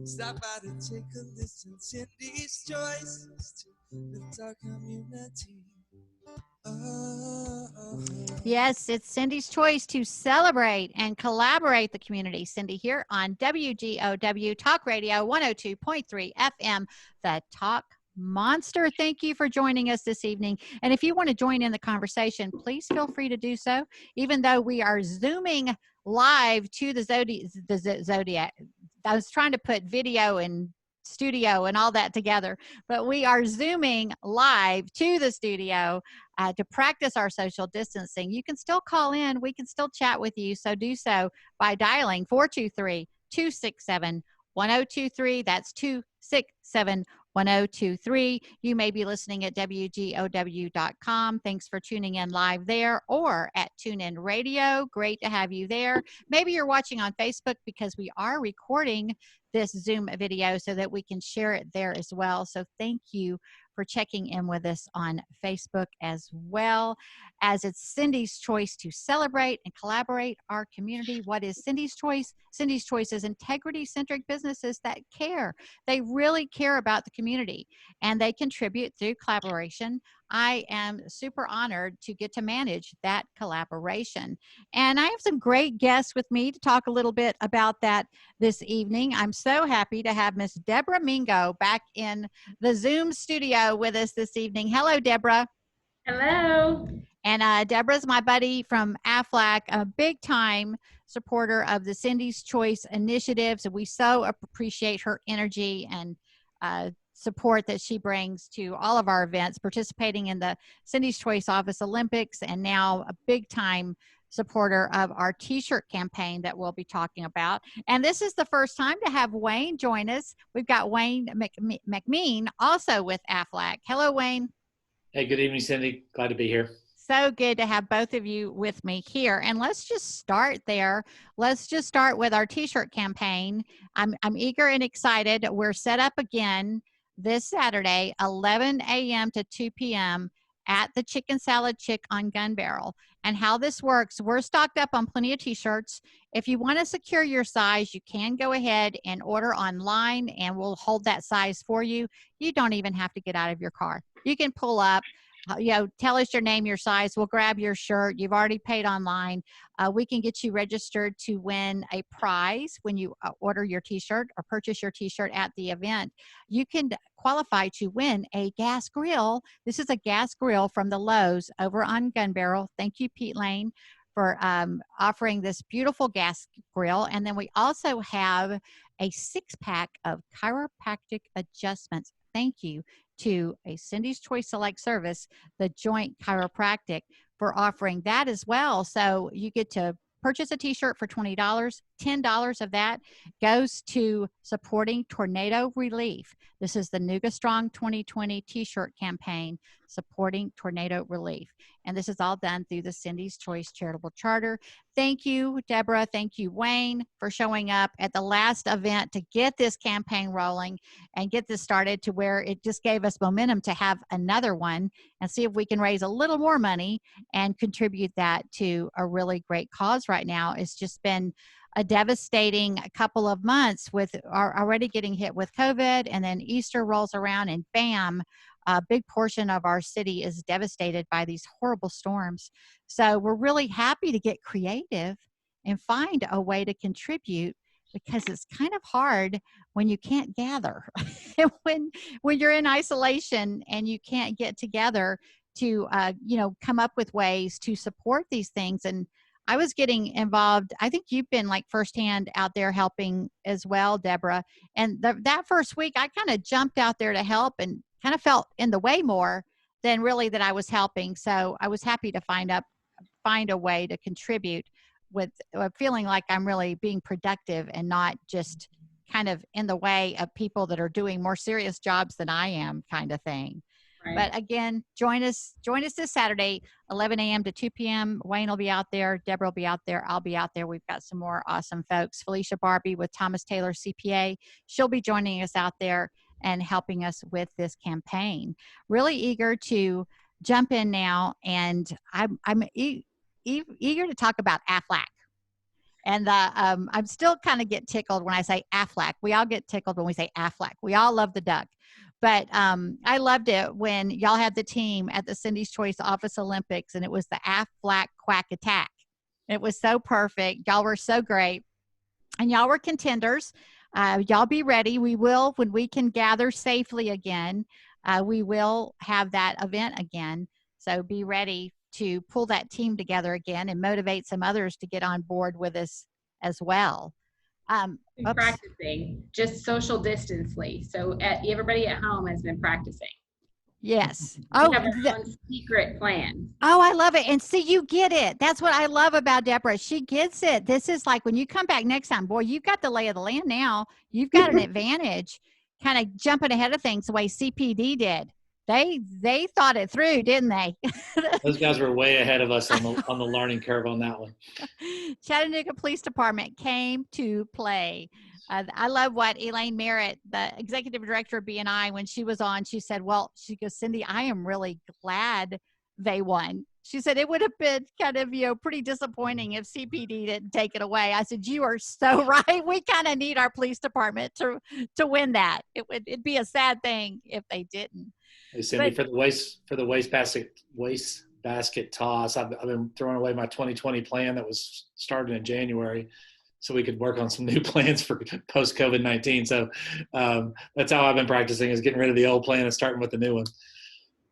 Stop by to take a listen. Cindy's Choice is to lift our community. Yes, it's Cindy's choice to celebrate and collaborate the community. Cindy here on WGOW Talk Radio 102.3 FM, the Talk Monster. Thank you for joining us this evening. And if you want to join in the conversation, please feel free to do so. Even though we are Zooming live to the Zodiac. I was trying to put video and studio and all that together, but we are Zooming live to the studio to practice our social distancing. You can still call in. We can still chat with you. So do so by dialing 423-267-1023. That's 267-1023. You may be listening at WGOW.com. Thanks for tuning in live there, or at TuneIn Radio. Great to have you there. Maybe you're watching on Facebook, because we are recording this Zoom video so that we can share it there as well. So thank you for checking in with us on Facebook as well. As it's Cindy's choice to celebrate and collaborate our community. What is Cindy's choice? Cindy's choice is integrity-centric businesses that care. They really care about the community, and they contribute through collaboration. I am super honored to get to manage that collaboration. And I have some great guests with me to talk a little bit about that this evening. I'm so happy to have Miss Deborah Mingo back in the Zoom studio with us this evening. Hello, Deborah. Hello. And Deborah's my buddy from Aflac, a big-time supporter of the Cindy's Choice initiatives. And we so appreciate her energy and support that she brings to all of our events, participating in the Cindy's Choice Office Olympics, and now a big-time supporter of our t-shirt campaign that we'll be talking about. And this is the first time to have Wayne join us. We've got Wayne Mcmean also with Aflac. Hello, Wayne. Hey, good evening, Cindy. Glad to be here. So good to have both of you with me here. And let's just start there. Let's just start with our t-shirt campaign. I'm eager and excited. We're set up again this Saturday, 11 a.m. to 2 p.m. at the Chicken Salad Chick on Gun Barrel. And how this works, we're stocked up on plenty of t-shirts. If you want to secure your size, you can go ahead and order online, and we'll hold that size for you. You don't even have to get out of your car. You can pull up, tell us your name, your size. We'll grab your shirt. You've already paid online. We can get you registered to win a prize when you order your t-shirt or purchase your t-shirt at the event. You can qualify to win a gas grill. This is a gas grill from the Lowe's over on Gun Barrel. Thank you, Pete Lane, for offering this beautiful gas grill. And then we also have a 6-pack of chiropractic adjustments. Thank you to a Cindy's Choice Select service, the Joint Chiropractic, for offering that as well. So you get to purchase a t-shirt for $20. $10 of that goes to supporting tornado relief. This is the Nuga Strong 2020 t-shirt campaign supporting tornado relief. And this is all done through the Cindy's Choice Charitable Charter. Thank you, Deborah. Thank you, Wayne, for showing up at the last event to get this campaign rolling and get this started to where it just gave us momentum to have another one and see if we can raise a little more money and contribute that to a really great cause right now. It's just been a devastating couple of months with already getting hit with COVID, and then Easter rolls around and bam, a big portion of our city is devastated by these horrible storms. So we're really happy to get creative and find a way to contribute, because it's kind of hard when you can't gather, when you're in isolation and you can't get together to, come up with ways to support these things. And I was getting involved. I think you've been like firsthand out there helping as well, Deborah. And that first week, I kind of jumped out there to help and kind of felt in the way more than really that I was helping. So I was happy to find a way to contribute with feeling like I'm really being productive and not just kind of in the way of people that are doing more serious jobs than I am, kind of thing. Right. But again, join us this Saturday, 11 a.m. to 2 p.m. Wayne will be out there. Deborah will be out there. I'll be out there. We've got some more awesome folks. Felicia Barbie with Thomas Taylor CPA. She'll be joining us out there and helping us with this campaign. Really eager to jump in now, and I'm eager to talk about Aflac. And I'm still kind of get tickled when I say Aflac. We all get tickled when we say Aflac. We all love the duck. But I loved it when y'all had the team at the Cindy's Choice Office Olympics, and it was the Aflac Quack Attack. It was so perfect. Y'all were so great. And y'all were contenders. Y'all be ready. We will, when we can gather safely again, we will have that event again. So be ready to pull that team together again and motivate some others to get on board with us as well. Practicing just social distancely. So everybody at home has been practicing. Yes. We have our own secret plan. Oh, I love it. And see, you get it. That's what I love about Deborah. She gets it. This is like when you come back next time, boy, you've got the lay of the land now. You've got an advantage, kind of jumping ahead of things the way CPD did. They thought it through, didn't they? Those guys were way ahead of us on the learning curve on that one. Chattanooga Police Department came to play. I love what Elaine Merritt, the executive director of BNI, when she was on, she said, she goes, Cindy, I am really glad they won. She said, it would have been kind of, pretty disappointing if CPD didn't take it away. I said, you are so right. We kind of need our police department to win that. It'd be a sad thing if they didn't. Hey, Cindy, for the waste basket toss, I've been throwing away my 2020 plan that was started in January, so we could work on some new plans for post COVID-19. So that's how I've been practicing, is getting rid of the old plan and starting with the new one.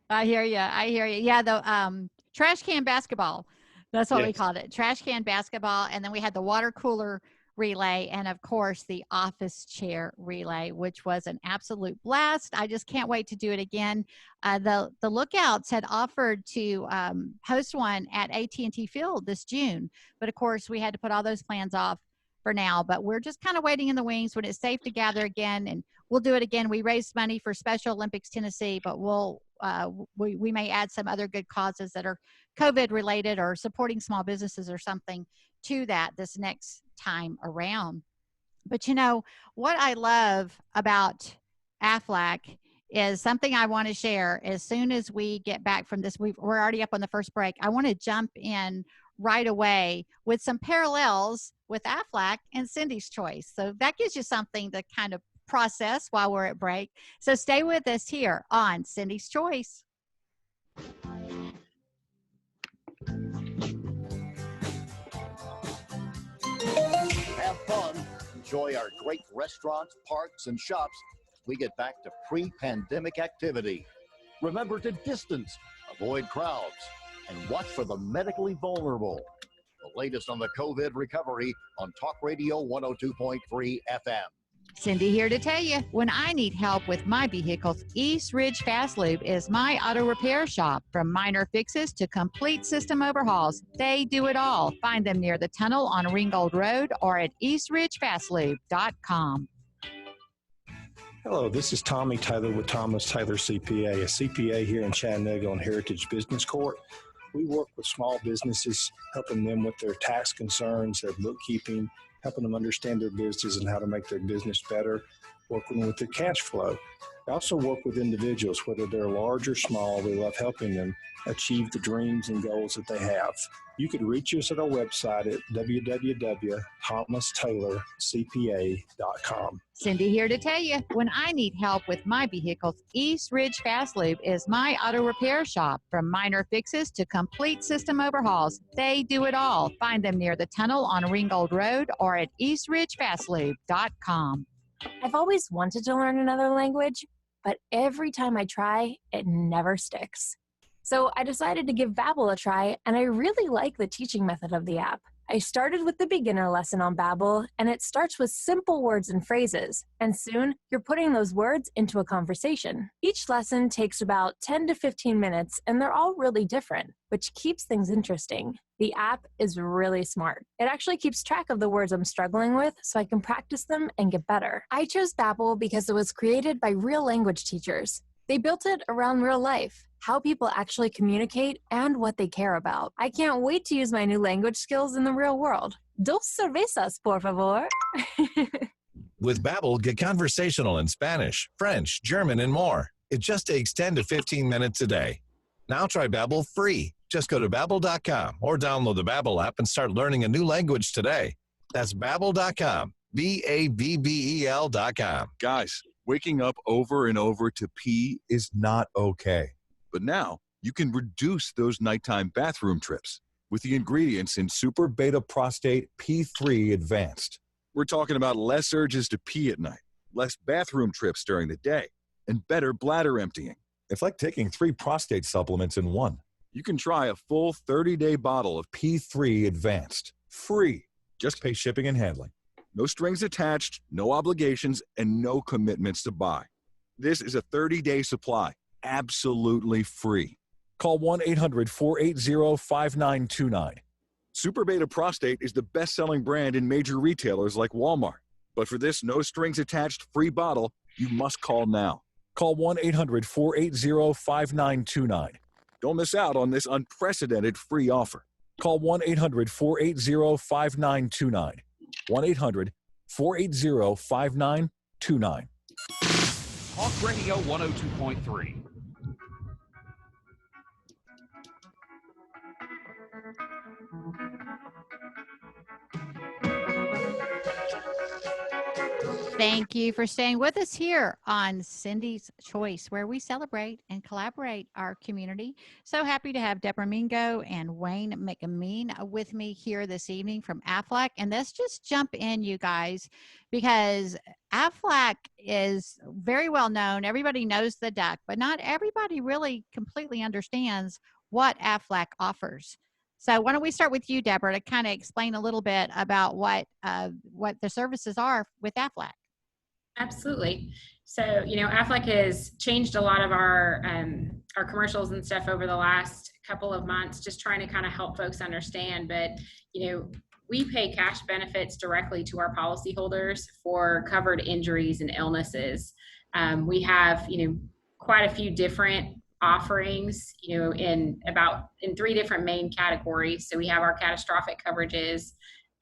I hear you. Yeah, the trash can basketball. That's what we called it. Trash can basketball. And then we had the water cooler relay, and of course the office chair relay, which was an absolute blast. I just can't wait to do it again. The Lookouts had offered to host one at AT&T Field this June, but of course we had to put all those plans off for now. But we're just kind of waiting in the wings when it's safe to gather again, and we'll do it again. We raised money for Special Olympics Tennessee, but we may add some other good causes that are COVID related or supporting small businesses or something to that this next time around. But what I love about Aflac is something I want to share. As soon as we get back from this, we're already up on the first break. I want to jump in right away with some parallels with Aflac and Cindy's Choice. So that gives you something to kind of process while we're at break. So stay with us here on Cindy's Choice. Have fun. Enjoy our great restaurants, parks, and shops. We get back to pre-pandemic activity. Remember to distance, avoid crowds, and watch for the medically vulnerable. The latest on the COVID recovery on Talk Radio 102.3 FM. Cindy here to tell you, when I need help with my vehicles, East Ridge Fast Lube is my auto repair shop. From minor fixes to complete system overhauls, they do it all. Find them near the tunnel on Ringgold Road or at eastridgefastlube.com. Hello, this is Tommy Taylor with Thomas Taylor CPA, a CPA here in Chattanooga on Heritage Business Court. We work with small businesses, helping them with their tax concerns, their bookkeeping, helping them understand their business and how to make their business better, working with their cash flow. We also work with individuals, whether they're large or small. We love helping them achieve the dreams and goals that they have. You could reach us at our website at www.thomastaylorcpa.com. Cindy here to tell you, when I need help with my vehicles, East Ridge Fast Lube is my auto repair shop. From minor fixes to complete system overhauls, they do it all. Find them near the tunnel on Ringgold Road or at eastridgefastlube.com. I've always wanted to learn another language, but every time I try, it never sticks. So I decided to give Babbel a try, and I really like the teaching method of the app. I started with the beginner lesson on Babbel, and it starts with simple words and phrases, and soon you're putting those words into a conversation. Each lesson takes about 10 to 15 minutes, and they're all really different, which keeps things interesting. The app is really smart. It actually keeps track of the words I'm struggling with so I can practice them and get better. I chose Babbel because it was created by real language teachers. They built it around real life, how people actually communicate, and what they care about. I can't wait to use my new language skills in the real world. Dos cervezas, por favor. With Babbel, get conversational in Spanish, French, German, and more. It just takes 10 to 15 minutes a day. Now try Babbel free. Just go to Babbel.com or download the Babbel app and start learning a new language today. That's Babbel.com. Babbel.com. Guys, waking up over and over to pee is not okay. But now you can reduce those nighttime bathroom trips with the ingredients in Super Beta Prostate P3 Advanced. We're talking about less urges to pee at night, less bathroom trips during the day, and better bladder emptying. It's like taking 3 prostate supplements in one. You can try a full 30-day bottle of P3 Advanced, free. Just pay shipping and handling. No strings attached, no obligations, and no commitments to buy. This is a 30-day supply, absolutely free. Call 1-800-480-5929. Super Beta Prostate is the best-selling brand in major retailers like Walmart. But for this no-strings-attached free bottle, you must call now. Call 1-800-480-5929. Don't miss out on this unprecedented free offer. Call 1-800-480-5929. 1-800-480-5929. Talk Radio 102.3. Thank you for staying with us here on Cindy's Choice, where we celebrate and collaborate our community. So happy to have Deborah Mingo and Wayne Mcmean with me here this evening from Aflac. And let's just jump in, you guys, because Aflac is very well known. Everybody knows the duck, but not everybody really completely understands what Aflac offers. So why don't we start with you, Deborah, to kind of explain a little bit about what the services are with Aflac. Absolutely. So, Aflac has changed a lot of our commercials and stuff over the last couple of months, just trying to kind of help folks understand. But, we pay cash benefits directly to our policyholders for covered injuries and illnesses. We have, quite a few different offerings, in 3 different main categories. So we have our catastrophic coverages,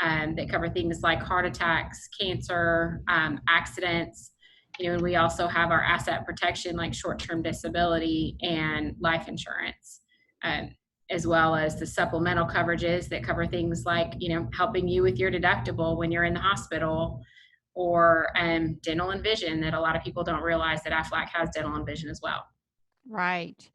that cover things like heart attacks, cancer, accidents. And we also have our asset protection, like short-term disability and life insurance, as well as the supplemental coverages that cover things like, helping you with your deductible when you're in the hospital, or dental and vision, that a lot of people don't realize that Aflac has dental and vision as well. Right.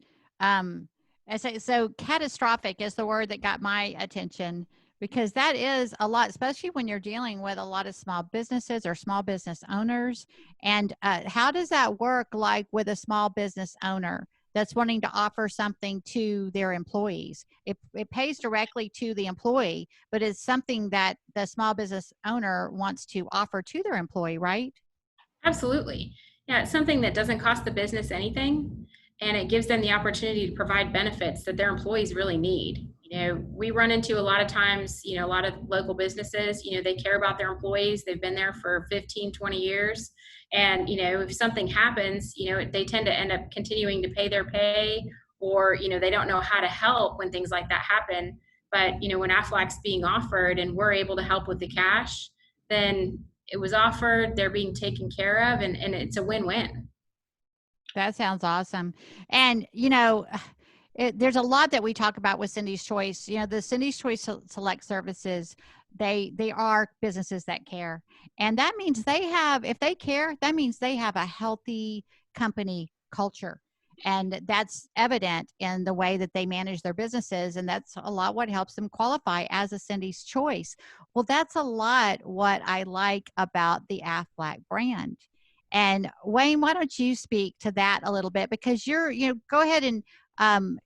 So catastrophic is the word that got my attention, because that is a lot, especially when you're dealing with a lot of small businesses or small business owners. And how does that work, like with a small business owner that's wanting to offer something to their employees? It pays directly to the employee, but it's something that the small business owner wants to offer to their employee, right? Absolutely. Yeah, it's something that doesn't cost the business anything, and it gives them the opportunity to provide benefits that their employees really need. We run into a lot of times, a lot of local businesses, they care about their employees. They've been there for 15, 20 years. And, if something happens, they tend to end up continuing to pay their pay, or, they don't know how to help when things like that happen. But, when Aflac's being offered and we're able to help with the cash, then it was offered, they're being taken care of, and it's a win-win. That sounds awesome. And, there's a lot that we talk about with Cindy's Choice. The Cindy's Choice Select Services, they are businesses that care. And that means if they care, that means they have a healthy company culture. And that's evident in the way that they manage their businesses. And that's a lot what helps them qualify as a Cindy's Choice. Well, that's a lot what I like about the Aflac brand. And Wayne, why don't you speak to that a little bit? Because go ahead and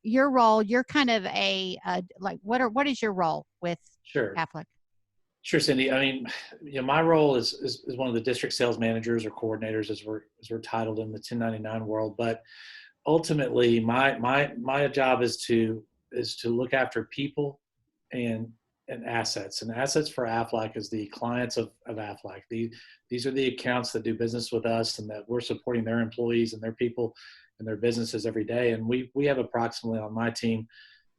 your role, you're kind of what is your role with Aflac? Sure, Cindy. I mean, my role is one of the district sales managers or coordinators, as we're titled in the 1099 world. But ultimately, my job is to look after people and assets. And assets for Aflac is the clients of Aflac. These are the accounts that do business with us, and that we're supporting their employees and their people and their businesses every day. And we have approximately on my team,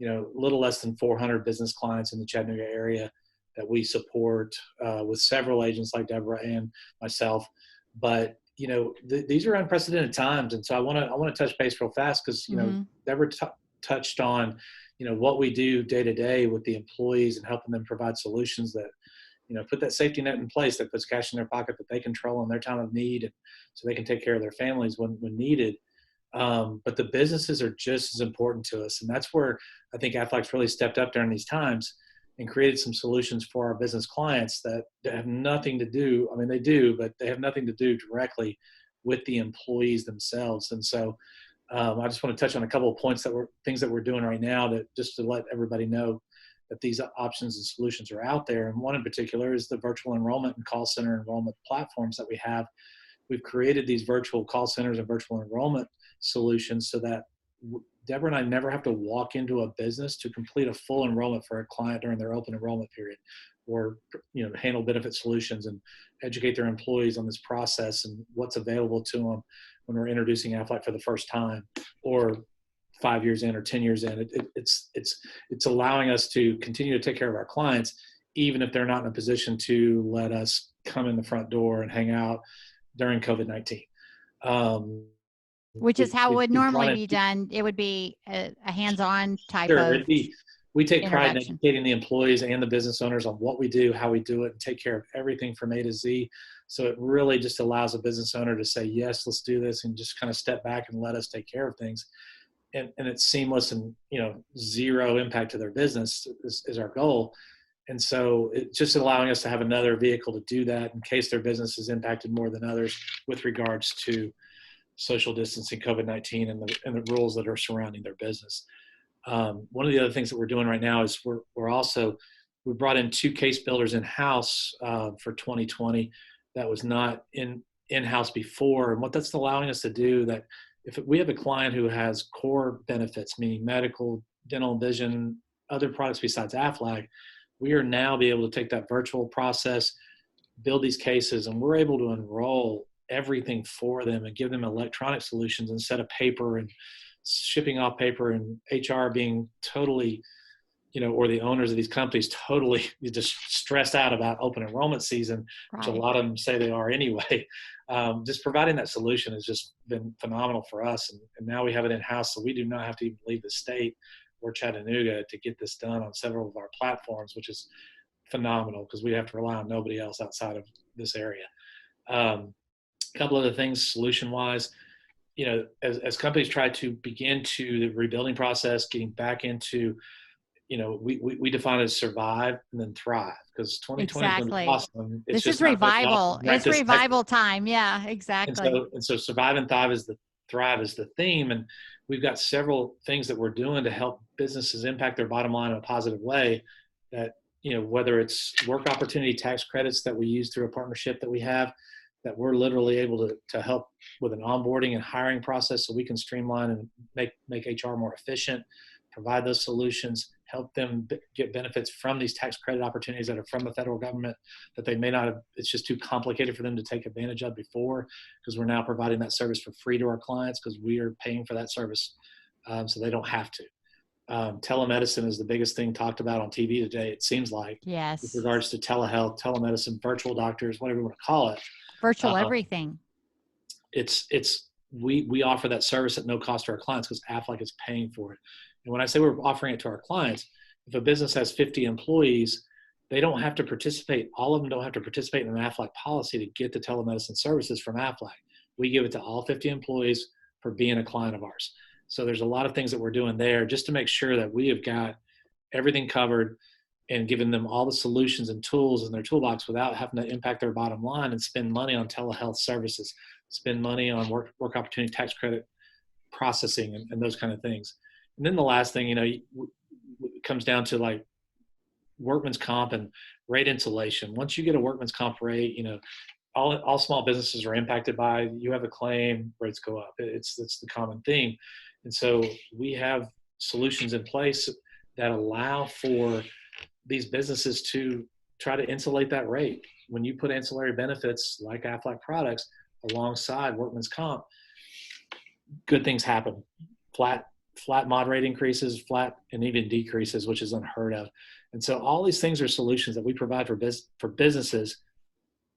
a little less than 400 business clients in the Chattanooga area that we support with several agents like Deborah and myself. But these are unprecedented times, and so I want to touch base real fast, because Deborah touched on what we do day to day with the employees and helping them provide solutions that put that safety net in place that puts cash in their pocket that they control in their time of need, and so they can take care of their families when needed. But the businesses are just as important to us. And that's where I think Aflac's really stepped up during these times and created some solutions for our business clients that have nothing to do, I mean, they do, but they have nothing to do directly with the employees themselves. And so I just want to touch on a couple of points things that we're doing right now, that just to let everybody know that these options and solutions are out there. And one in particular is the virtual enrollment and call center enrollment platforms that we have. We've created these virtual call centers and virtual enrollment solutions so that Deborah and I never have to walk into a business to complete a full enrollment for a client during their open enrollment period, or handle benefit solutions and educate their employees on this process and what's available to them when we're introducing Aflac for the first time, or 5 years in or 10 years in. It's allowing us to continue to take care of our clients, even if they're not in a position to let us come in the front door and hang out during COVID-19. Which is how it would normally be done. It would be a hands-on type of we take pride in educating the employees and the business owners on what we do, how we do it, and take care of everything from A to Z. So it really just allows a business owner to say, yes, let's do this, and just kind of step back and let us take care of things. And it's seamless, and zero impact to their business is our goal. And so it's just allowing us to have another vehicle to do that in case their business is impacted more than others with regards to social distancing, COVID-19, and the rules that are surrounding their business. One of the other things that we're doing right now is we brought in 2 case builders in-house for 2020 that was not in-house before. And what that's allowing us to do, that if we have a client who has core benefits, meaning medical, dental, vision, other products besides Aflac, we are now be able to take that virtual process, build these cases, and we're able to enroll everything for them and give them electronic solutions instead of paper and shipping off paper, and HR being totally, or the owners of these companies totally just stressed out about open enrollment season, which a lot of them say they are anyway. Just providing that solution has just been phenomenal for us. And now we have it in-house, so we do not have to even leave the state or Chattanooga to get this done on several of our platforms, which is phenomenal because we have to rely on nobody else outside of this area. A couple other things solution-wise, as companies try to begin to the rebuilding process, getting back into, we define it as survive and then thrive, because 2020 is going to be awesome. This is revival. It's revival time. Yeah, exactly. And so survive and thrive is the theme. And we've got several things that we're doing to help businesses impact their bottom line in a positive way, that, whether it's work opportunity tax credits that we use through a partnership that we have, that we're literally able to help with an onboarding and hiring process so we can streamline and make HR more efficient, provide those solutions, help them get benefits from these tax credit opportunities that are from the federal government that they may not have, it's just too complicated for them to take advantage of before, because we're now providing that service for free to our clients because we are paying for that service, so they don't have to. Telemedicine is the biggest thing talked about on TV today, it seems like. Yes. With regards to telehealth, telemedicine, virtual doctors, whatever you want to call it. Virtual everything. We offer that service at no cost to our clients because Aflac is paying for it. And when I say we're offering it to our clients, if a business has 50 employees, they don't have to participate. All of them don't have to participate in an Aflac policy to get the telemedicine services from Aflac. We give it to all 50 employees for being a client of ours. So there's a lot of things that we're doing there just to make sure that we have got everything covered and giving them all the solutions and tools in their toolbox without having to impact their bottom line and spend money on telehealth services, spend money on work opportunity tax credit processing and those kind of things. And then the last thing, it comes down to like workman's comp and rate insulation. Once you get a workman's comp rate, all small businesses are impacted by, you have a claim, rates go up. It's the common theme. And so we have solutions in place that allow for these businesses to try to insulate that rate. When you put ancillary benefits like Aflac products alongside workman's comp, good things happen. Flat mod rate increases, flat and even decreases, which is unheard of. And so all these things are solutions that we provide for businesses,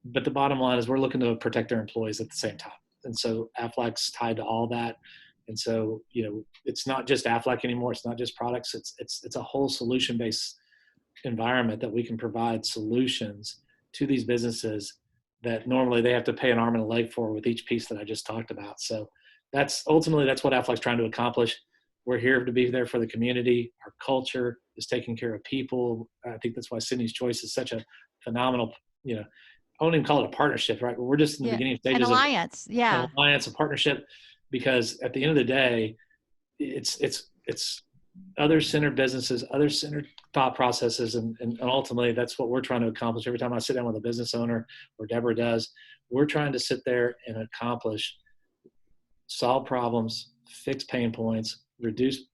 but the bottom line is we're looking to protect their employees at the same time. And so Aflac's tied to all that. And so, it's not just Aflac anymore. It's not just products. It's a whole solution-based environment that we can provide solutions to these businesses that normally they have to pay an arm and a leg for with each piece that I just talked about. So that's what Aflac's trying to accomplish. We're here to be there for the community. Our culture is taking care of people. I think that's why Cindy's Choice is such a phenomenal, I won't even call it a partnership, right? We're just in the beginning stages an alliance, an alliance, a partnership, because at the end of the day, it's other-centered businesses, other-centered thought processes, and ultimately that's what we're trying to accomplish. Every time I sit down with a business owner, or Deborah does, we're trying to sit there and accomplish, solve problems, fix pain points, reduce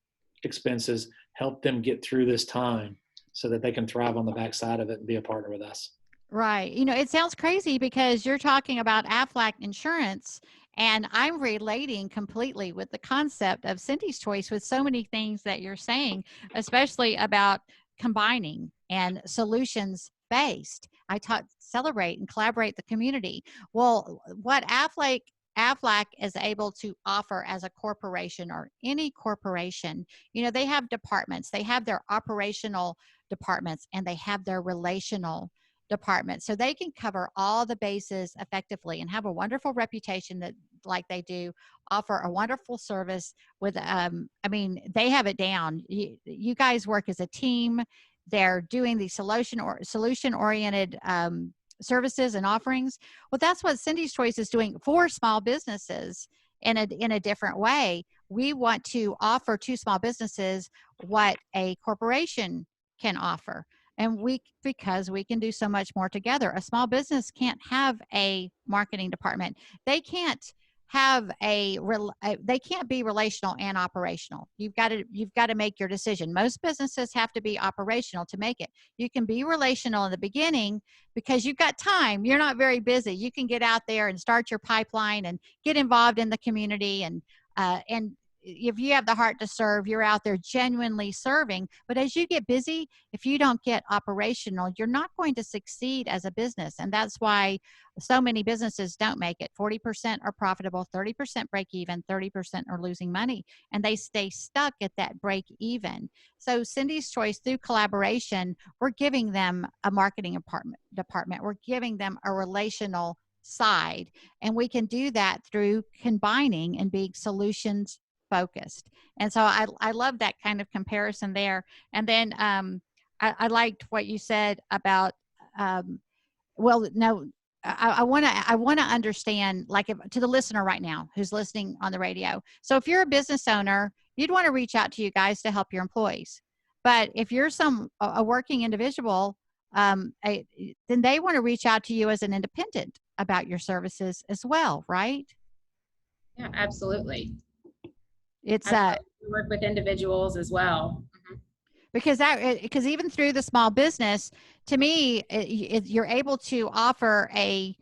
expenses, help them get through this time so that they can thrive on the backside of it and be a partner with us. Right. It sounds crazy because you're talking about Aflac insurance, and I'm relating completely with the concept of Cindy's Choice with so many things that you're saying, especially about combining and solutions based. I taught celebrate and collaborate the community. Well, what Aflac is able to offer as a corporation, or any corporation, they have departments. They have their operational departments, and they have their relational department, so they can cover all the bases effectively and have a wonderful reputation that, like they do, offer a wonderful service with, they have it down. You guys work as a team. They're doing the solution-oriented services and offerings. Well, that's what Cindy's Choice is doing for small businesses in a different way. We want to offer to small businesses what a corporation can offer. And because we can do so much more together. A small business can't have a marketing department. They can't have they can't be relational and operational. You've got to make your decision. Most businesses have to be operational to make it. You can be relational in the beginning because you've got time. You're not very busy. You can get out there and start your pipeline and get involved in the community, and if you have the heart to serve, you're out there genuinely serving. But as you get busy, if you don't get operational, you're not going to succeed as a business. And that's why so many businesses don't make it. 40% are profitable, 30% break even, 30% are losing money, and they stay stuck at that break even. So Cindy's Choice, through collaboration, we're giving them a marketing department. We're giving them a relational side, and we can do that through combining and being solutions focused. And so I love that kind of comparison there. And then I liked what you said about I want to understand, like, to the listener right now who's listening on the radio. So if you're a business owner, you'd want to reach out to you guys to help your employees. But if you're a working individual, then they want to reach out to you as an independent about your services as well, right? Yeah, absolutely. It's we work with individuals as well. Mm-hmm. Because even through the small business, to me, you're able to offer a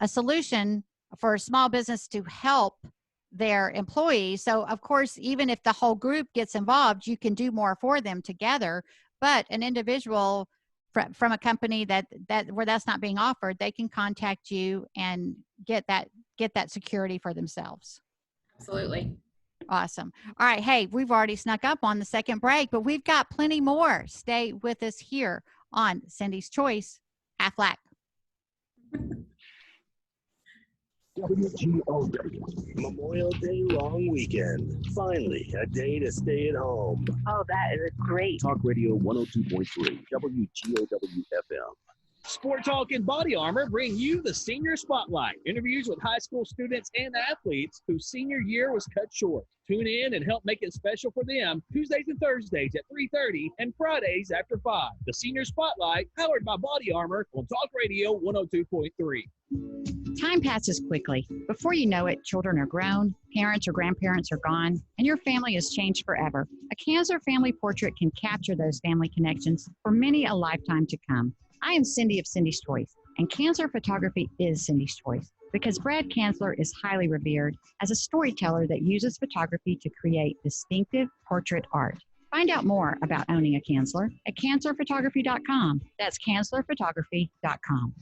solution for a small business to help their employees. So of course, even if the whole group gets involved, you can do more for them together. But an individual from a company that where that's not being offered, they can contact you and get that security for themselves. Absolutely. Awesome. All right. Hey, we've already snuck up on the second break, but we've got plenty more. Stay with us here on Cindy's Choice, Aflac. WGOW, Memorial Day long weekend. Finally, a day to stay at home. Oh, that is great. Talk Radio 102.3, WGOW FM. Sport Talk and Body Armor bring you the Senior Spotlight. Interviews with high school students and athletes whose senior year was cut short. Tune in and help make it special for them Tuesdays and Thursdays at 3:30 and Fridays after 5. The Senior Spotlight, powered by Body Armor on Talk Radio 102.3. Time passes quickly. Before you know it, children are grown, parents or grandparents are gone, and your family has changed forever. A Cancer family portrait can capture those family connections for many a lifetime to come. I am Cindy of Cindy's Choice, and cancer photography is Cindy's Choice because Brad Kanzler is highly revered as a storyteller that uses photography to create distinctive portrait art. Find out more about owning a Kanzler at kanzlerphotography.com. That's kanzlerphotography.com.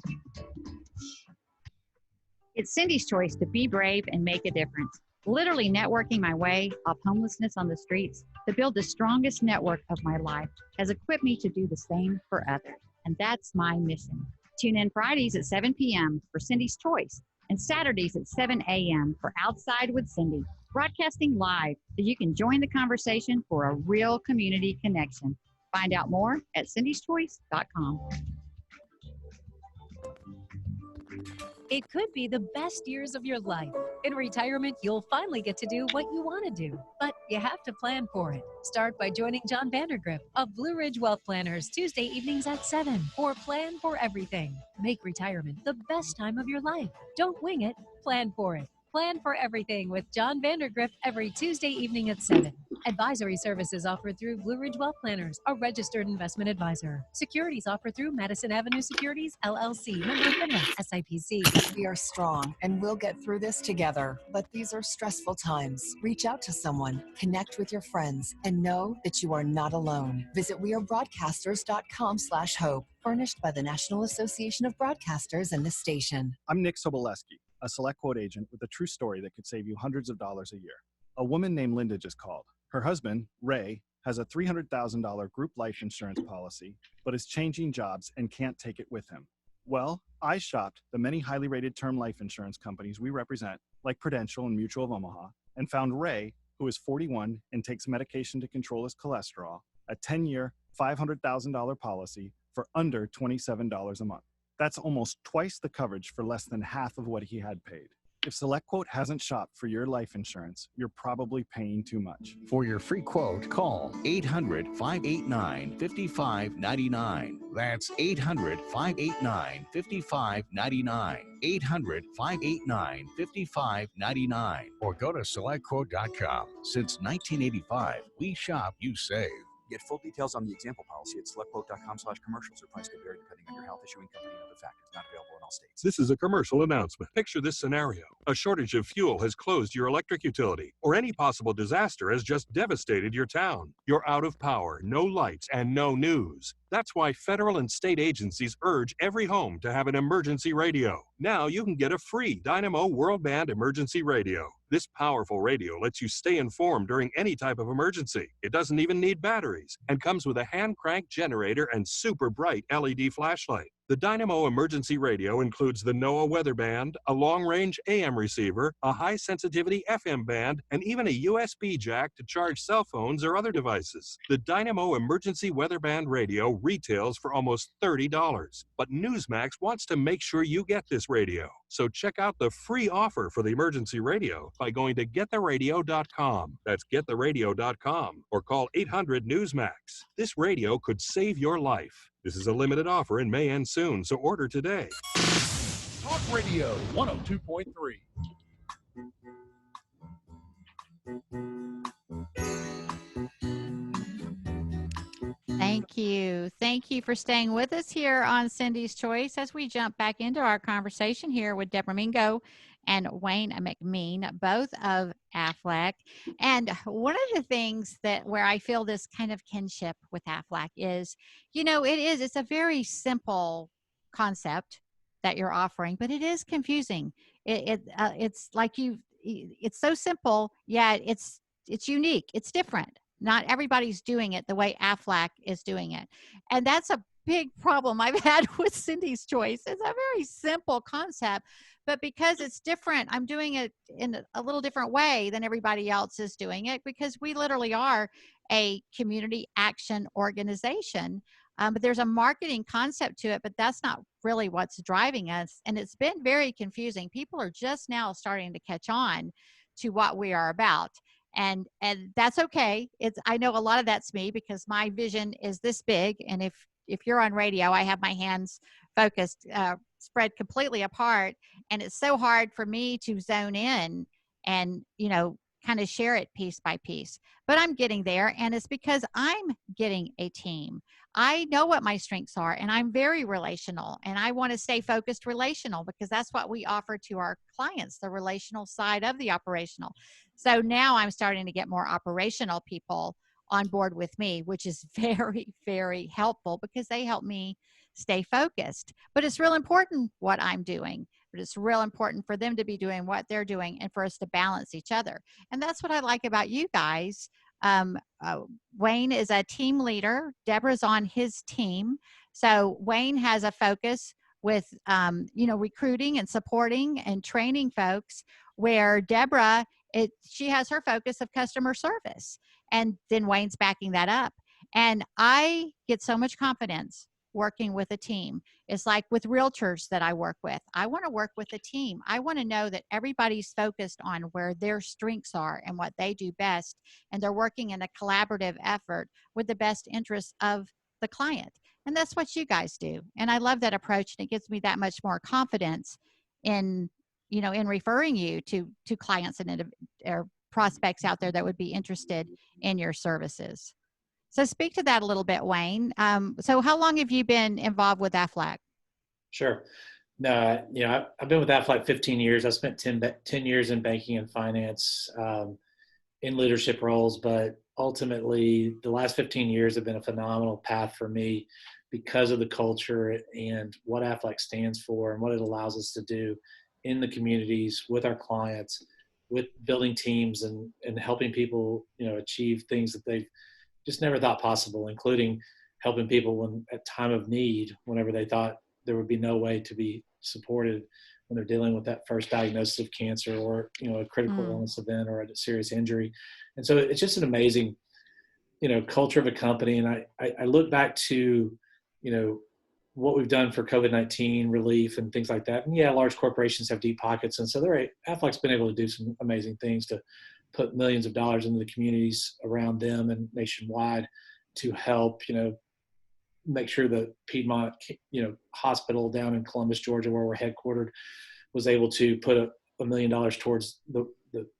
It's Cindy's Choice to be brave and make a difference. Literally networking my way off homelessness on the streets to build the strongest network of my life has equipped me to do the same for others. And that's my mission. Tune in Fridays at 7 p.m. for Cindy's Choice and Saturdays at 7 a.m. for Outside with Cindy, broadcasting live so you can join the conversation for a real community connection. Find out more at cindyschoice.com. It could be the best years of your life. In retirement, you'll finally get to do what you want to do, but you have to plan for it. Start by joining John Vandergriff of Blue Ridge Wealth Planners Tuesday evenings at 7 for Plan for Everything. Make retirement the best time of your life. Don't wing it, plan for it. Plan for Everything with John Vandergriff every Tuesday evening at 7. Advisory services offered through Blue Ridge Wealth Planners, a registered investment advisor. Securities offered through Madison Avenue Securities, LLC, member FINRA, SIPC. We are strong and we'll get through this together, but these are stressful times. Reach out to someone, connect with your friends, and know that you are not alone. Visit wearebroadcasters.com/hope, furnished by the National Association of Broadcasters and this station. I'm Nick Soboleski, a Select Quote agent with a true story that could save you hundreds of dollars a year. A woman named Linda just called. Her husband, Ray, has a $300,000 group life insurance policy, but is changing jobs and can't take it with him. Well, I shopped the many highly rated term life insurance companies we represent, like Prudential and Mutual of Omaha, and found Ray, who is 41 and takes medication to control his cholesterol, a 10-year, $500,000 policy for under $27 a month. That's almost twice the coverage for less than half of what he had paid. If SelectQuote hasn't shopped for your life insurance, you're probably paying too much. For your free quote, call 800-589-5599. That's 800-589-5599. 800-589-5599. Or go to selectquote.com. Since 1985, we shop, you save. Get full details on the example policy at selectquote.com/commercials. Your price could vary depending on your health, issuing company, and other factors. Not available in all states. This is a commercial announcement. Picture this scenario. A shortage of fuel has closed your electric utility, or any possible disaster has just devastated your town. You're out of power, no lights, and no news. That's why federal and state agencies urge every home to have an emergency radio. Now you can get a free Dynamo World Band emergency radio. This powerful radio lets you stay informed during any type of emergency. It doesn't even need batteries and comes with a hand crank generator and super bright LED flashlight. The Dynamo emergency radio includes the NOAA weather band, a long-range AM receiver, a high-sensitivity FM band, and even a USB jack to charge cell phones or other devices. The Dynamo emergency weather band radio retails for almost $30. But Newsmax wants to make sure you get this radio. So check out the free offer for the emergency radio by going to gettheradio.com. That's gettheradio.com, or call 800-NEWSMAX. This radio could save your life. This is a limited offer and may end soon, so order today. Talk Radio 102.3. Thank you. Thank you for staying with us here on Cindy's Choice as we jump back into our conversation here with Deborah Mingo and Wayne Mcmean, both of Aflac. And one of the things where I feel this kind of kinship with Aflac is, it's a very simple concept that you're offering, but it is confusing. It's like it's so simple, yet it's unique. It's different. Not everybody's doing it the way Aflac is doing it. And that's a big problem I've had with Cindy's Choice. It's a very simple concept, but because it's different, I'm doing it in a little different way than everybody else is doing it, because we literally are a community action organization. But there's a marketing concept to it, but that's not really what's driving us. And it's been very confusing. People are just now starting to catch on to what we are about. And that's okay. I know a lot of that's me, because my vision is this big. And if you're on radio, I have my hands focused, spread completely apart. And it's so hard for me to zone in and, kind of share it piece by piece. But I'm getting there. And it's because I'm getting a team. I know what my strengths are, and I'm very relational. And I want to stay focused relational, because that's what we offer to our clients, the relational side of the operational. So now I'm starting to get more operational people on board with me, which is very, very helpful, because they help me stay focused. But it's real important what I'm doing. But it's real important for them to be doing what they're doing and for us to balance each other. And that's what I like about you guys. Wayne is a team leader. Deborah's on his team. So Wayne has a focus with, recruiting and supporting and training folks, where Deborah, she has her focus of customer service, and then Wayne's backing that up. And I get so much confidence working with a team. It's like with realtors that I work with. I want to work with a team. I want to know that everybody's focused on where their strengths are and what they do best, and they're working in a collaborative effort with the best interests of the client. And that's what you guys do. And I love that approach, and it gives me that much more confidence in referring you to clients and or prospects out there that would be interested in your services. So speak to that a little bit, Wayne. So how long have you been involved with Aflac? Sure. No, I've been with Aflac 15 years. I spent 10 years in banking and finance, in leadership roles, but ultimately the last 15 years have been a phenomenal path for me because of the culture and what Aflac stands for and what it allows us to do in the communities with our clients, with building teams and helping people, achieve things that they've just never thought possible, including helping people at time of need, whenever they thought there would be no way to be supported when they're dealing with that first diagnosis of cancer or, a critical illness event or a serious injury. And so it's just an amazing, culture of a company. And I look back to, what we've done for COVID-19 relief and things like that. And yeah, large corporations have deep pockets. And so Aflac's been able to do some amazing things to put millions of dollars into the communities around them and nationwide to help, make sure the Piedmont, hospital down in Columbus, Georgia, where we're headquartered, was able to put $1 million towards the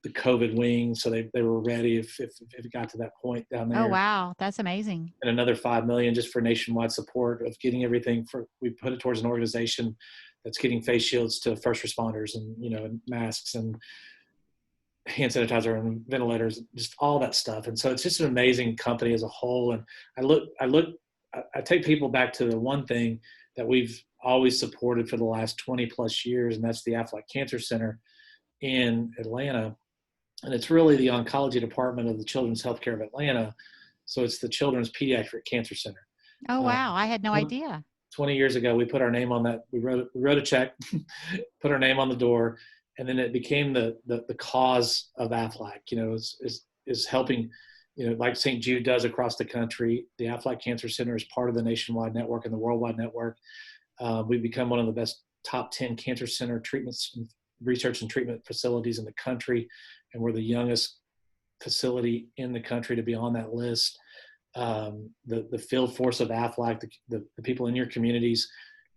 COVID wing. So they were ready if it got to that point down there. Oh, wow. That's amazing. And another $5 million just for nationwide support of getting everything we put it towards an organization that's getting face shields to first responders and, and masks and hand sanitizer and ventilators, just all that stuff. And so it's just an amazing company as a whole. And I take people back to the one thing that we've always supported for the last 20 plus years, and that's the Aflac Cancer Center in Atlanta. And it's really the oncology department of the Children's Healthcare of Atlanta. So it's the Children's Pediatric Cancer Center. Oh, wow. I had no idea. 20 years ago, we put our name on that. We wrote a check, put our name on the door, and then it became the cause of Aflac, is helping, like St. Jude does across the country. The Aflac Cancer Center is part of the nationwide network and the worldwide network. We've become one of the best top 10 cancer center treatments, research and treatment facilities in the country. And we're the youngest facility in the country to be on that list. The field force of Aflac, the people in your communities,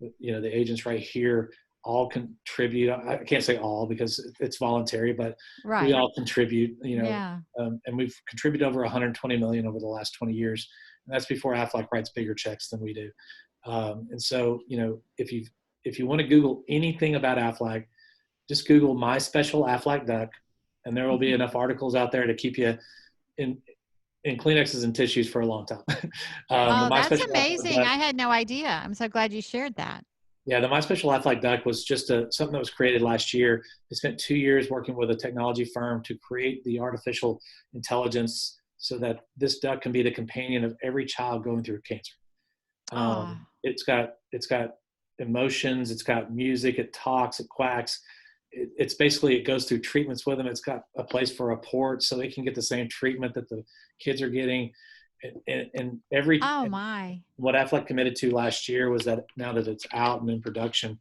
the agents right here, all contribute. I can't say all because it's voluntary, but right. We all contribute, Yeah. And we've contributed over $120 million over the last 20 years. And that's before Aflac writes bigger checks than we do. And so, if you want to Google anything about Aflac, just Google My Special Aflac Duck, and there will be enough articles out there to keep you in Kleenexes and tissues for a long time. That's amazing. I had no idea. I'm so glad you shared that. Yeah, the My Special Aflac Duck was just something that was created last year. I spent 2 years working with a technology firm to create the artificial intelligence so that this duck can be the companion of every child going through cancer. It's got emotions, it's got music, it talks, it quacks. It's basically, it goes through treatments with them. It's got a place for a port so they can get the same treatment that the kids are getting. And what Aflac committed to last year was that now that it's out and in production,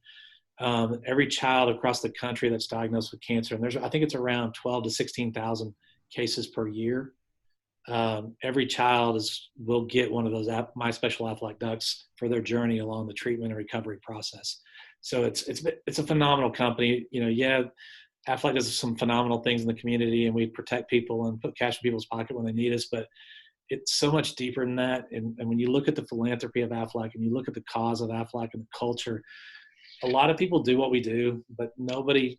every child across the country that's diagnosed with cancer, and I think it's around 12 to 16,000 cases per year. Every child will get one of those My Special Aflac Ducks for their journey along the treatment and recovery process. So it's a phenomenal company. Aflac does some phenomenal things in the community, and we protect people and put cash in people's pocket when they need us, but it's so much deeper than that. And when you look at the philanthropy of Aflac and you look at the cause of Aflac and the culture, a lot of people do what we do, but nobody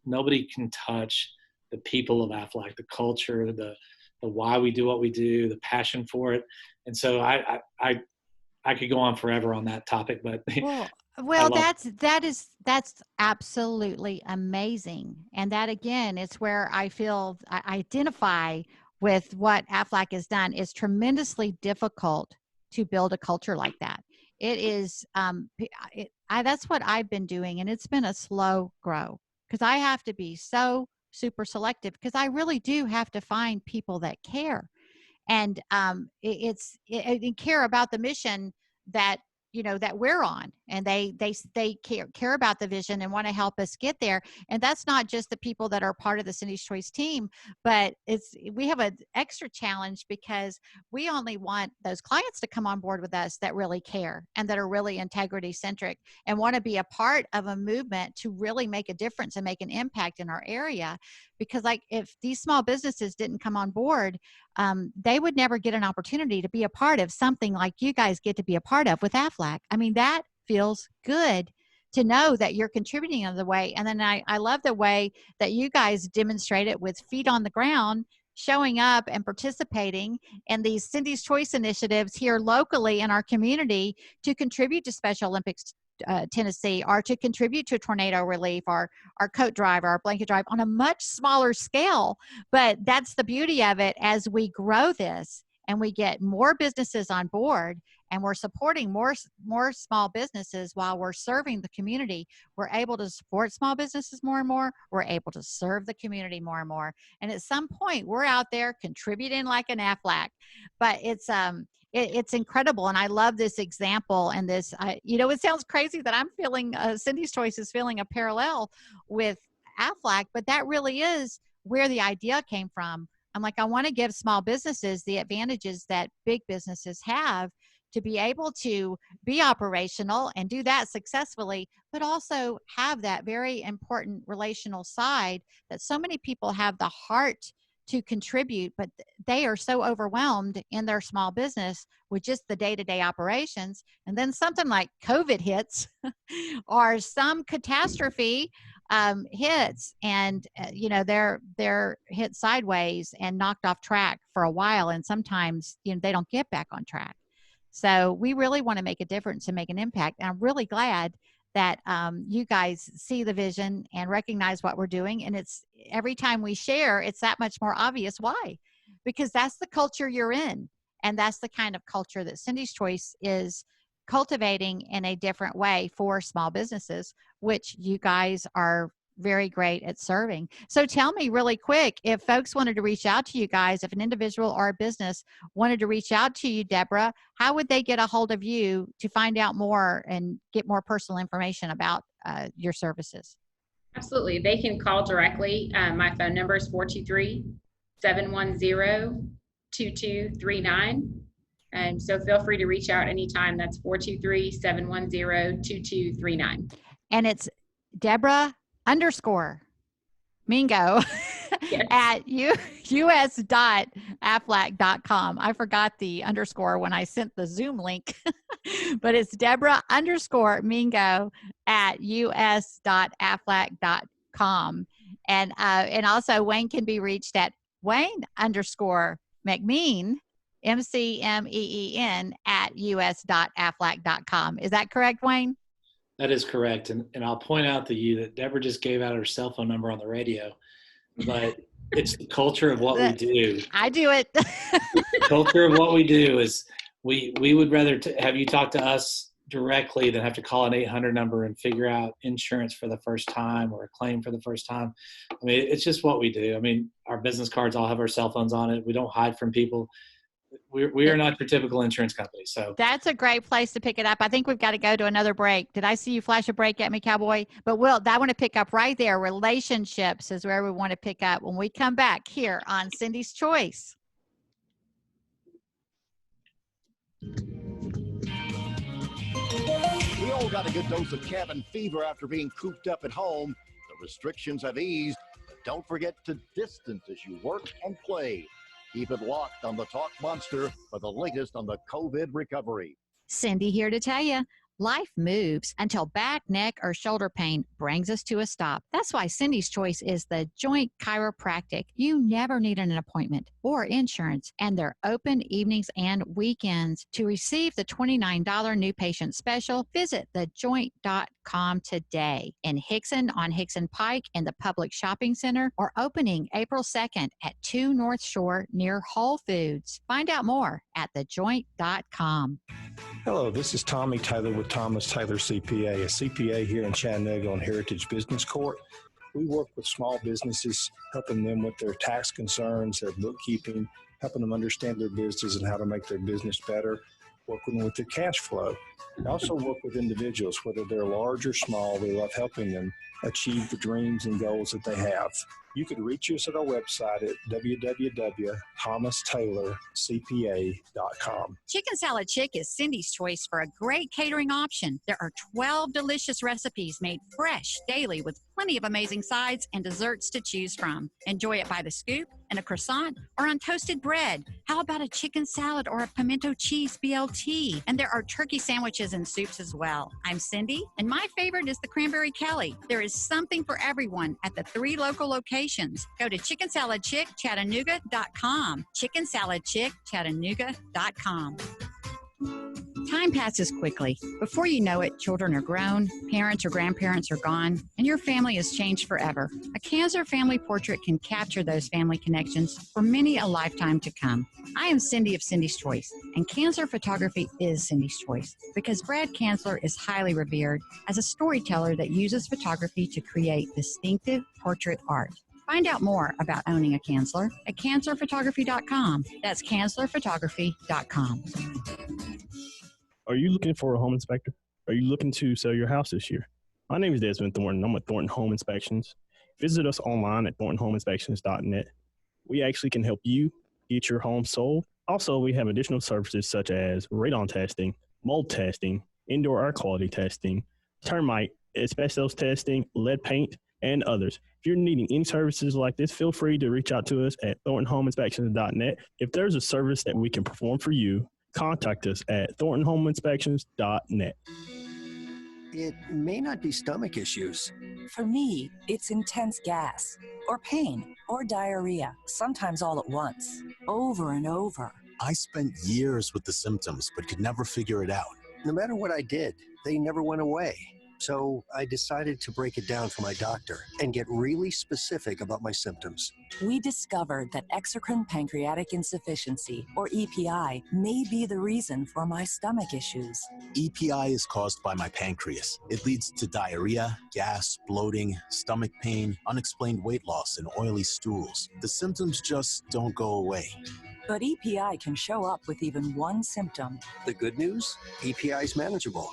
can touch the people of Aflac, the culture, the why we do what we do, the passion for it. And so I could go on forever on that topic, but well, that's absolutely amazing. And that, again, it's where I feel I identify with what Aflac has done. It's tremendously difficult to build a culture like that. It is, that's what I've been doing, and it's been a slow grow because I have to be so super selective because I really do have to find people that care, and they care about the mission that that we're on, and they care about the vision and want to help us get there. And that's not just the people that are part of the Cindy's Choice team, but we have an extra challenge because we only want those clients to come on board with us that really care and that are really integrity centric and want to be a part of a movement to really make a difference and make an impact in our area. Because like if these small businesses didn't come on board, they would never get an opportunity to be a part of something like you guys get to be a part of with Aflac. I mean, that feels good to know that you're contributing in the way. And then I love the way that you guys demonstrate it with feet on the ground, showing up and participating in these Cindy's Choice initiatives here locally in our community to contribute to Special Olympics Tennessee, or to contribute to tornado relief, or our coat drive, or our blanket drive on a much smaller scale. But that's the beauty of it. As we grow this and we get more businesses on board and we're supporting more small businesses while we're serving the community, we're able to support small businesses more and more. We're able to serve the community more and more. And at some point, we're out there contributing like an Aflac. But it's incredible. And I love this example. And this, it sounds crazy that I'm feeling, Cindy's Choice is feeling a parallel with Aflac, but that really is where the idea came from. I'm like, I want to give small businesses the advantages that big businesses have to be able to be operational and do that successfully, but also have that very important relational side that so many people have the heart to contribute, but they are so overwhelmed in their small business with just the day-to-day operations. And then something like COVID hits or some catastrophe hits, and they're hit sideways and knocked off track for a while. And sometimes they don't get back on track. So we really want to make a difference and make an impact. And I'm really glad that you guys see the vision and recognize what we're doing. And it's every time we share, it's that much more obvious why, because that's the culture you're in. And that's the kind of culture that Cindy's Choice is cultivating in a different way for small businesses, which you guys are very great at serving. So tell me really quick, if folks wanted to reach out to you guys, if an individual or a business wanted to reach out to you, Deborah, how would they get a hold of you to find out more and get more personal information about your services? Absolutely. They can call directly. My phone number is 423-710-2239. And so feel free to reach out anytime. That's 423-710-2239. And it's Deborah _Mingo yes. at us.aflac.com. I forgot the underscore when I sent the Zoom link, but it's Deborah _Mingo at us.aflac.com. And also Wayne can be reached at Wayne _Mcmean, MCMEEN at us.aflac.com. Is that correct, Wayne? That is correct. And I'll point out to you that Deborah just gave out her cell phone number on the radio, but it's the culture of what we do. I do it. The culture of what we do is we would rather have you talk to us directly than have to call an 800 number and figure out insurance for the first time or a claim for the first time. I mean, it's just what we do. I mean, our business cards all have our cell phones on it. We don't hide from people. We are not your typical insurance company. So that's a great place to pick it up. I think we've got to go to another break. Did I see you flash a break at me, Cowboy? But I want to pick up right there. Relationships is where we want to pick up when we come back here on Cindy's Choice. We all got a good dose of cabin fever after being cooped up at home. The restrictions have eased, but don't forget to distance as you work and play. Keep it locked on the Talk Monster for the latest on the COVID recovery. Cindy here to tell you, life moves until back, neck, or shoulder pain brings us to a stop. That's why Cindy's Choice is the Joint Chiropractic. You never need an appointment or insurance, and they're open evenings and weekends. To receive the $29 new patient special, visit thejoint.com today in Hickson on Hickson Pike in the Public Shopping Center, or opening April 2nd at 2 North Shore near Whole Foods. Find out more at thejoint.com. Hello, this is Tommy Tyler with Thomas Taylor CPA, a CPA here in Chattanooga on Heritage Business Court. We work with small businesses, helping them with their tax concerns, their bookkeeping, helping them understand their business and how to make their business better, working with their cash flow. We also work with individuals, whether they're large or small. We love helping them achieve the dreams and goals that they have. You can reach us at our website at www.thomastaylorcpa.com. Chicken Salad Chick is Cindy's choice for a great catering option. There are 12 delicious recipes made fresh daily with plenty of amazing sides and desserts to choose from. Enjoy it by the scoop, in a croissant, or on toasted bread. How about a chicken salad or a pimento cheese BLT? And there are turkey sandwiches and soups as well. I'm Cindy, and my favorite is the Cranberry Kelly. There is something for everyone at the 3 local locations. Go to chickensaladchickchattanooga.com. chickensaladchickchattanooga.com. Time passes quickly. Before you know it, children are grown, parents or grandparents are gone, and your family has changed forever. A cancer family portrait can capture those family connections for many a lifetime to come. I am Cindy of Cindy's Choice, and cancer photography is Cindy's choice because Brad Kanzler is highly revered as a storyteller that uses photography to create distinctive portrait art. Find out more about owning a Kanzler at kanzlerphotography.com. That's kanzlerphotography.com. Are you looking for a home inspector? Are you looking to sell your house this year? My name is Desmond Thornton. I'm with Thornton Home Inspections. Visit us online at thorntonhomeinspections.net. We actually can help you get your home sold. Also, we have additional services such as radon testing, mold testing, indoor air quality testing, termite, asbestos testing, lead paint, and others. If you're needing any services like this, feel free to reach out to us at thorntonhomeinspections.net. If there's a service that we can perform for you, contact us at thorntonhomeinspections.net. It may not be stomach issues. For me, it's intense gas, or pain, or diarrhea, sometimes all at once, over and over. I spent years with the symptoms, but could never figure it out. No matter what I did, they never went away. So I decided to break it down for my doctor and get really specific about my symptoms. We discovered that Exocrine Pancreatic Insufficiency, or EPI, may be the reason for my stomach issues. EPI is caused by my pancreas. It leads to diarrhea, gas, bloating, stomach pain, unexplained weight loss, and oily stools. The symptoms just don't go away. But EPI can show up with even one symptom. The good news? EPI is manageable.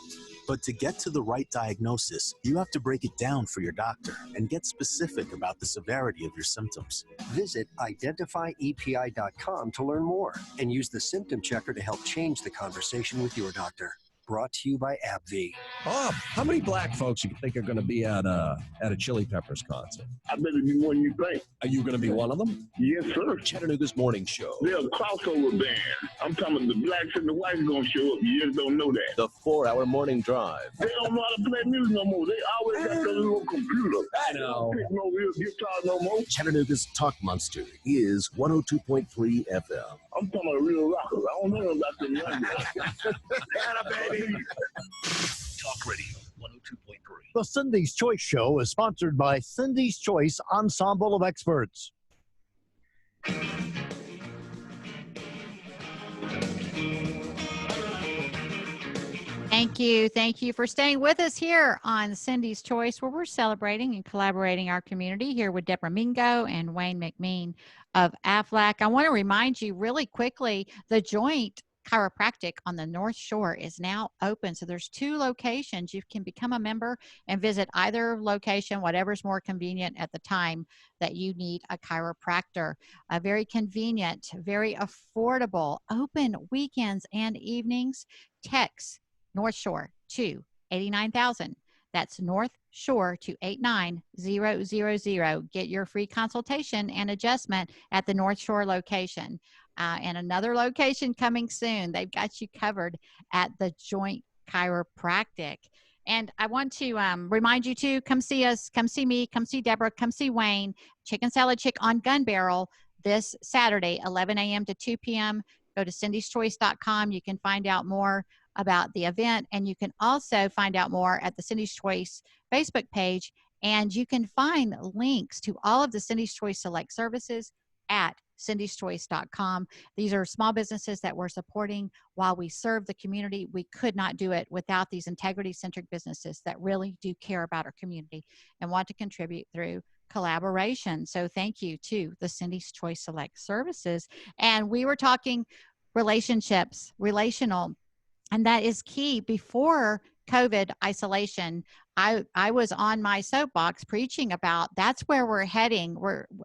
But to get to the right diagnosis, you have to break it down for your doctor and get specific about the severity of your symptoms. Visit identifyepi.com to learn more and use the symptom checker to help change the conversation with your doctor. Brought to you by AbbVie. Bob, how many black folks you think are going to be at a Chili Peppers concert? I bet it'd be more than you think. Are you going to be one of them? Yes, sir. Chattanooga's morning show. They're a crossover band. I'm talking about the blacks and the whites going to show up. You just don't know that. The 4-hour morning drive. They don't know how to play music no more. They always got their little computer. I know. Pick no real guitar no more. Chattanooga's Talk Monster is 102.3 FM. I'm talking about real rockers. I don't know about them young guys. baby. Talk Radio 102.3. The Cindy's Choice Show is sponsored by Cindy's Choice Ensemble of Experts. Thank you. Thank you for staying with us here on Cindy's Choice, where we're celebrating and collaborating our community here with Deborah Mingo and Wayne Mcmean of Aflac. I want to remind you really quickly, the Joint Chiropractic on the North Shore is now open. So there's 2 locations. You can become a member and visit either location, whatever's more convenient at the time that you need a chiropractor. Very convenient, very affordable, open weekends and evenings. Text North Shore to 89,000. That's North Shore to 89000. Get your free consultation and adjustment at the North Shore location. And another location coming soon. They've got you covered at the Joint Chiropractic. And I want to remind you to come see us, come see me, come see Deborah, come see Wayne, Chicken Salad Chick on Gun Barrel this Saturday, 11 a.m. to 2 p.m. Go to cindyschoice.com. You can find out more about the event, and you can also find out more at the Cindy's Choice Facebook page, and you can find links to all of the Cindy's Choice Select services, at cindyschoice.com. These are small businesses that we're supporting while we serve the community. We could not do it without these integrity-centric businesses that really do care about our community and want to contribute through collaboration. So thank you to the Cindy's Choice Select Services. And we were talking relationships, relational, and that is key. Before COVID isolation, I was on my soapbox preaching about that's where we're heading.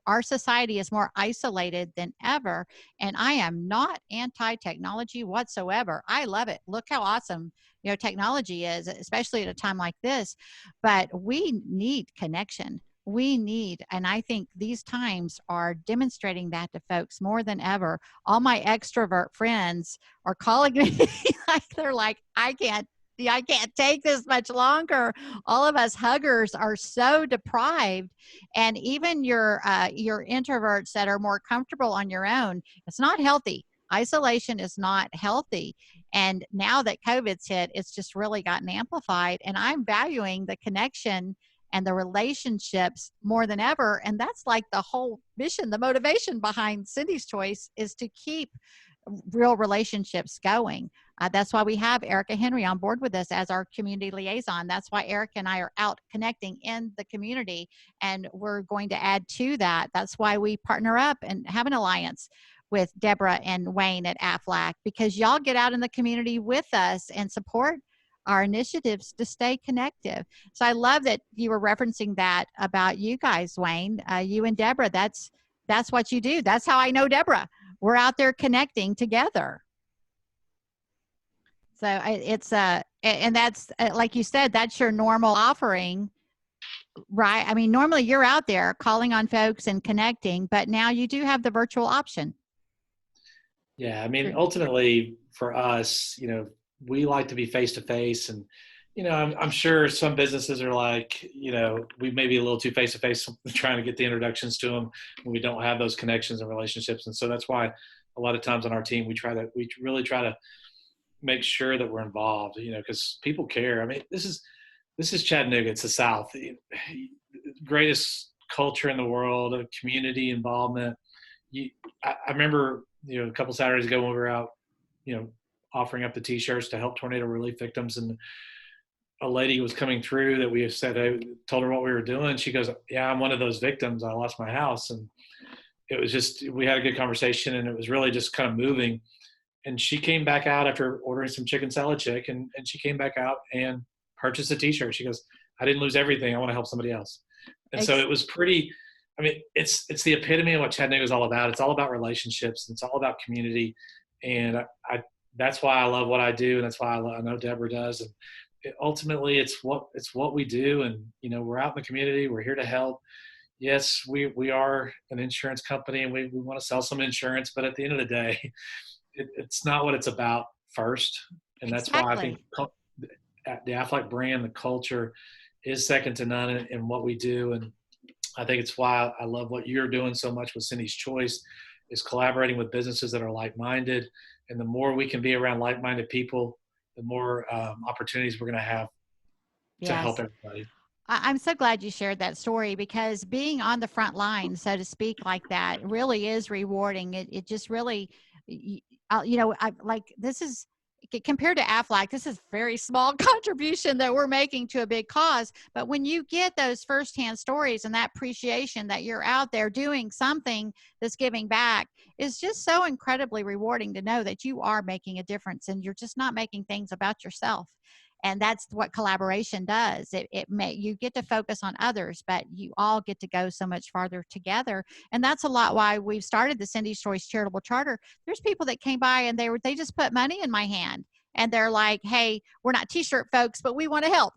Our society is more isolated than ever. And I am not anti-technology whatsoever. I love it. Look how awesome, technology is, especially at a time like this. But we need connection. We need, and I think these times are demonstrating that to folks more than ever. All my extrovert friends are calling me they're like, I can't take this much longer. All of us huggers are so deprived. And even your introverts that are more comfortable on your own, it's not healthy. Isolation is not healthy. And now that COVID's hit, it's just really gotten amplified. And I'm valuing the connection and the relationships more than ever. And that's like the whole mission, the motivation behind Cindy's Choice is to keep real relationships going. That's why we have Erica Henry on board with us as our community liaison. That's why Erica and I are out connecting in the community, and we're going to add to that. That's why we partner up and have an alliance with Deborah and Wayne at Aflac, because y'all get out in the community with us and support our initiatives to stay connected. So I love that you were referencing that about you guys, Wayne, you and Deborah. That's what you do. That's how I know Deborah. We're out there connecting together. So and that's, like you said, that's your normal offering, right? I mean, normally you're out there calling on folks and connecting, but now you do have the virtual option. Yeah. I mean, ultimately for us, we like to be face-to-face, and, I'm sure some businesses are like, we may be a little too face-to-face trying to get the introductions to them when we don't have those connections and relationships. And so that's why a lot of times on our team, we really try to make sure that we're involved, because people care. I mean, this is Chattanooga. It's the South, the greatest culture in the world of community involvement. I remember, a couple Saturdays ago when we were out, offering up the T-shirts to help tornado relief victims, and a lady was coming through that we said, told her what we were doing. She goes, "Yeah, I'm one of those victims. I lost my house." And it was just, we had a good conversation, and it was really just kind of moving. And she came back out after ordering some chicken salad chick, and she came back out and purchased a T-shirt. She goes, "I didn't lose everything. I want to help somebody else." And so it was pretty, I mean, it's the epitome of what Chattanooga is all about. It's all about relationships. It's all about community. And that's why I love what I do. And that's why I know Deborah does. And ultimately it's what we do. And, we're out in the community. We're here to help. Yes, we are an insurance company, and we want to sell some insurance, but at the end of the day, it's not what it's about first. And that's why I think the Aflac brand, the culture is second to none in what we do. And I think it's why I love what you're doing so much with Cindy's Choice, is collaborating with businesses that are like-minded. And the more we can be around like-minded people, the more opportunities we're going to have to help everybody. I'm so glad you shared that story, because being on the front line, so to speak, like that really is rewarding. It just really, this is, compared to Aflac, this is very small contribution that we're making to a big cause. But when you get those firsthand stories and that appreciation that you're out there doing something that's giving back, it's just so incredibly rewarding to know that you are making a difference and you're just not making things about yourself. And that's what collaboration does. You get to focus on others, but you all get to go so much farther together. And that's a lot why we've started the Cindy's Choice Charitable Charter. There's people that came by and they just put money in my hand, and they're like, "Hey, we're not T-shirt folks, but we want to help."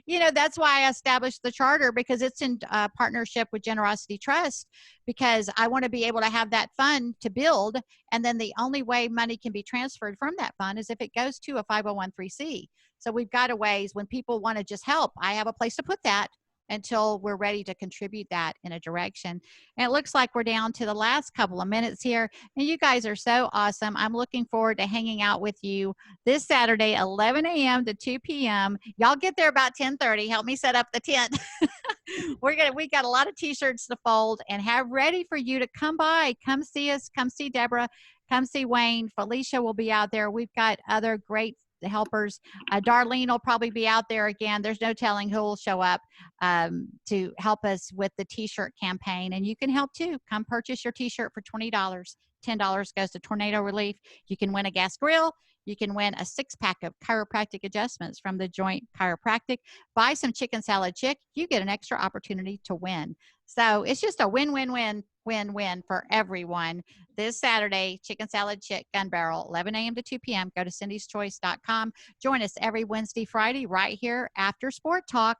That's why I established the charter, because it's in partnership with Generosity Trust, because I want to be able to have that fund to build. And then the only way money can be transferred from that fund is if it goes to a 501(c)(3). So we've got a ways when people want to just help, I have a place to put that. until we're ready to contribute that in a direction. And it looks like we're down to the last couple of minutes here. And you guys are so awesome. I'm looking forward to hanging out with you this Saturday, 11 a.m. to 2 p.m. Y'all get there about 10:30. Help me set up the tent. We got a lot of t-shirts to fold and have ready for you to come by. Come see us. Come see Deborah. Come see Wayne. Felicia will be out there. We've got other great helpers. Darlene will probably be out there again. There's no telling who will show up to help us with the t-shirt campaign. And you can help too. Come purchase your t-shirt for $20. $10 goes to tornado relief. You can win a gas grill. You can win a 6-pack of chiropractic adjustments from the Joint Chiropractic. Buy some chicken salad chick. You get an extra opportunity to win. So it's just a win-win-win-win-win for everyone. This Saturday, Chicken Salad Chick Gun Barrel, 11 a.m. to 2 p.m. Go to cindyschoice.com. Join us every Wednesday, Friday, right here after Sport Talk.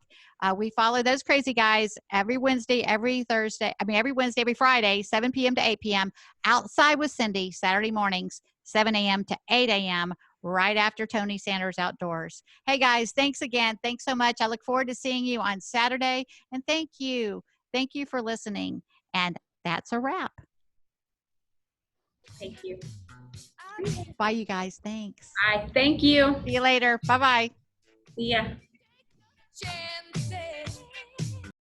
We follow those crazy guys every Wednesday, every Wednesday, every Friday, 7 p.m. to 8 p.m. Outside with Cindy, Saturday mornings, 7 a.m. to 8 a.m., right after Tony Sanders Outdoors. Hey, guys, thanks again. Thanks so much. I look forward to seeing you on Saturday. And thank you. Thank you for listening. And that's a wrap. Thank you. Bye, you guys. Thanks. Bye. Thank you. See you later. Bye-bye. See ya.